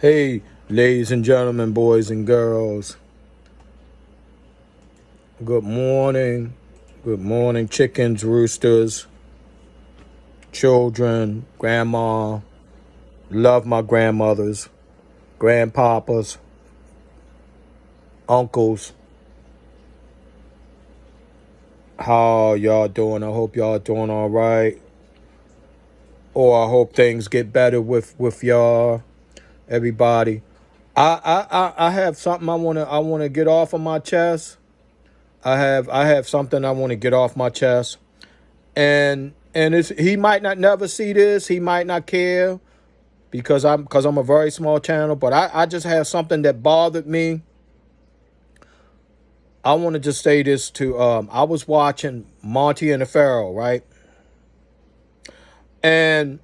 Hey, ladies and gentlemen, boys and girls. Good morning. Good morning, chickens, roosters, children, grandma. Love my grandmothers, grandpapas, uncles. How y'all doing? I hope y'all doing all right. Or I hope things get better with y'all, everybody. I have something I wanna get off of my chest. I have something I want to get off my chest. And he might not never see this. He might not care because I'm a very small channel. But I just have something that bothered me. I want to just say this to I was watching Monty and the Pharaoh, right? And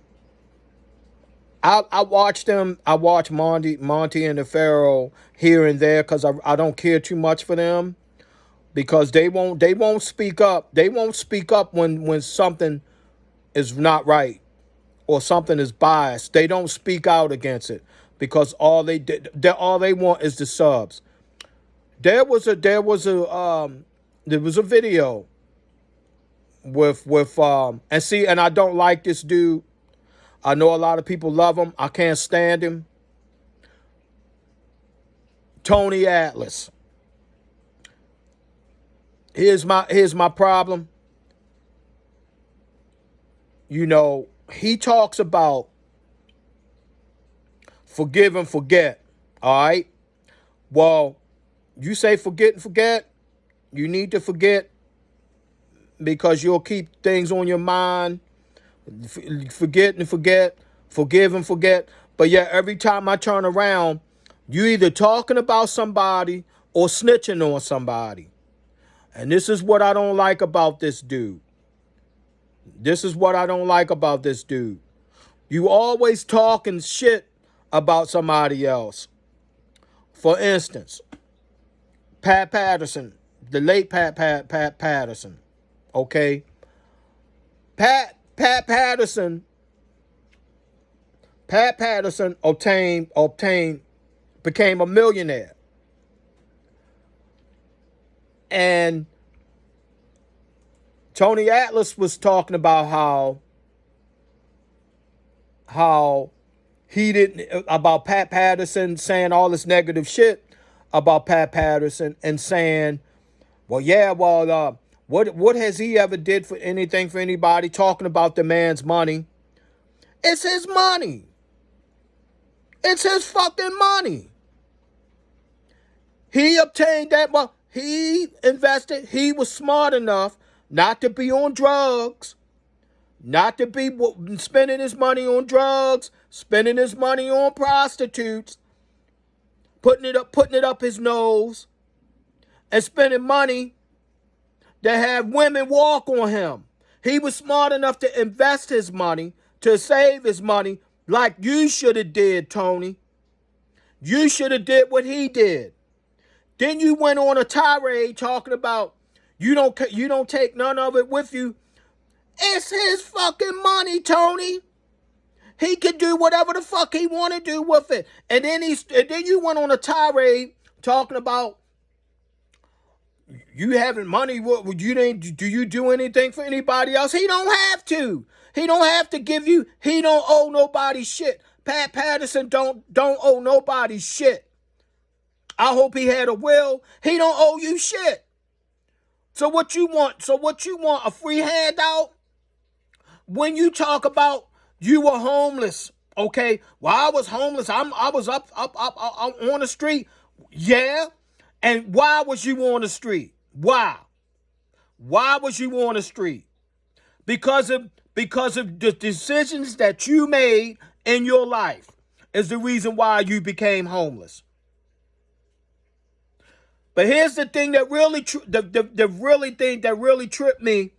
I watched them. I watch Monty and the Pharaoh here and there because I don't care too much for them because they won't speak up. They won't speak up when something is not right or something is biased. They don't speak out against it because all they want is the subs. There was a video with and see, and I don't like this dude. I know a lot of people love him. I can't stand him. Tony Atlas. Here's my problem. He talks about forgive and forget. All right. Well, you say forget and forget. You need to forget because you'll keep things on your mind. Forget and forget. Forgive and forget. But yeah, every time I turn around, you either talking about somebody or snitching on somebody. And this is what I don't like about this dude. This is what I don't like about this dude. You always talking shit about somebody else. For instance, Pat Patterson, the late Pat Patterson. Okay, Pat Patterson. Pat Patterson became a millionaire, and Tony Atlas was talking about how he didn't about Pat Patterson saying all this negative shit about Pat Patterson and saying, well, yeah, well, what has he ever did for anything for anybody? Talking about the man's money. It's his money. It's his fucking money. He obtained that money. He invested. He was smart enough not to be on drugs, not to be spending his money on drugs, spending his money on prostitutes, putting it up his nose, and spending money to have women walk on him. He was smart enough to invest his money, to save his money, like you should have did, Tony. You should have did what he did. Then you went on a tirade talking about you don't take none of it with you. It's his fucking money, Tony. He can do whatever the fuck he want to do with it. And then you went on a tirade talking about you having money. What you didn't do? You do anything for anybody else? He don't have to. He don't have to give you. He don't owe nobody shit. Pat Patterson don't owe nobody shit. I hope he had a will. He don't owe you shit. So what you want? A free handout? When you talk about you were homeless, okay? Well, I was homeless. I was up on the street. Yeah. And why was you on the street? Why? Why was you on the street? Because of the decisions that you made in your life is the reason why you became homeless. But here's the thing that really thing that really tripped me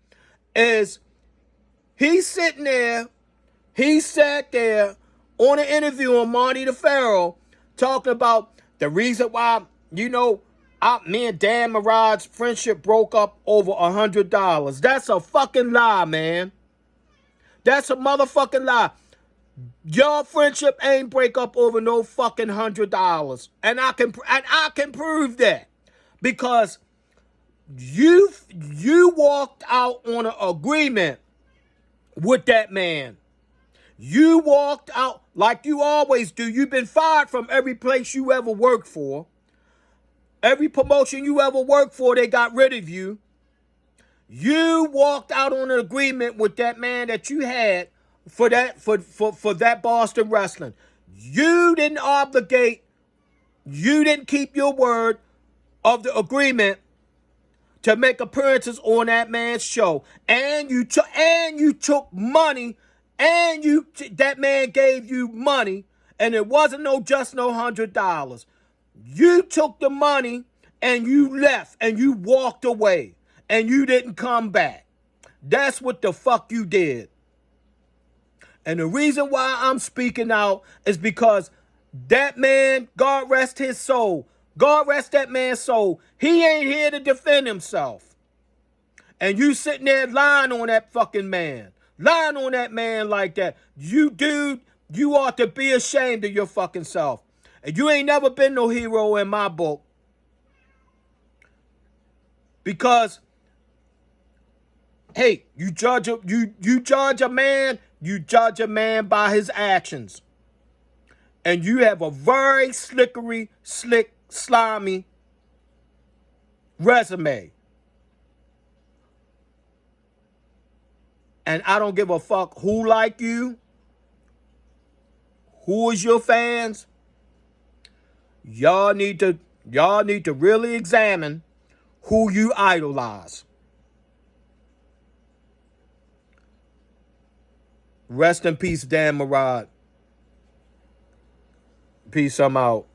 is he sat there on an interview on Monty the Pharaoh talking about the reason why, me and Dan Mirade's friendship broke up over $100. That's a fucking lie, man. That's a motherfucking lie. Your friendship ain't break up over no fucking $100, and I can prove that because you walked out on an agreement with that man. You walked out like you always do. You've been fired from every place you ever worked for. Every promotion you ever worked for, they got rid of you. You walked out on an agreement with that man that you had for that Boston wrestling. You didn't obligate, you didn't keep your word of the agreement to make appearances on that man's show. And you took money, and that man gave you money, and it wasn't just no $100. You took the money and you left and you walked away and you didn't come back. That's what the fuck you did. And the reason why I'm speaking out is because that man, God rest his soul. God rest that man's soul. He ain't here to defend himself. And you sitting there lying on that fucking man. Lying on that man like that. You dude, you ought to be ashamed of your fucking self. And you ain't never been no hero in my book. Because, hey, you judge a man by his actions. And you have a very slick, slimy resume. And I don't give a fuck who like you, who is your fans. Y'all need to really examine who you idolize. Rest in peace, Dan Mirade. Peace, I'm out.